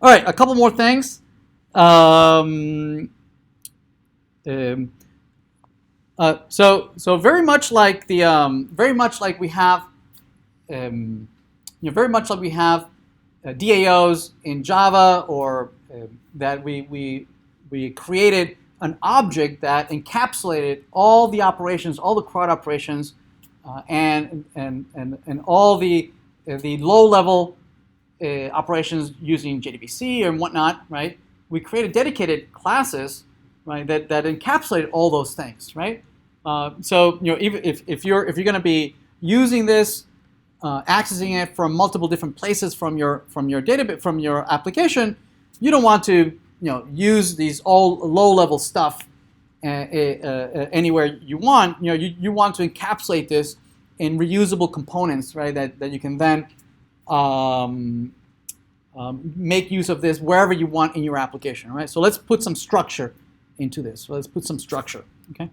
All right, a couple more things. Um, um, so very much like the very much like we have very much like we have DAOs in Java, or that we created an object that encapsulated all the operations, all the CRUD operations, and all the low level operations using JDBC and whatnot, right? We created dedicated classes, right, that encapsulate all those things, right? So even if you're going to be using this, accessing it from multiple different places from your database, from your application, you don't want to use these all low level stuff anywhere you want. You want to encapsulate this in reusable components, right? That you can then make use of this wherever you want in your application, right? So let's put some structure into this. So let's put some structure, okay?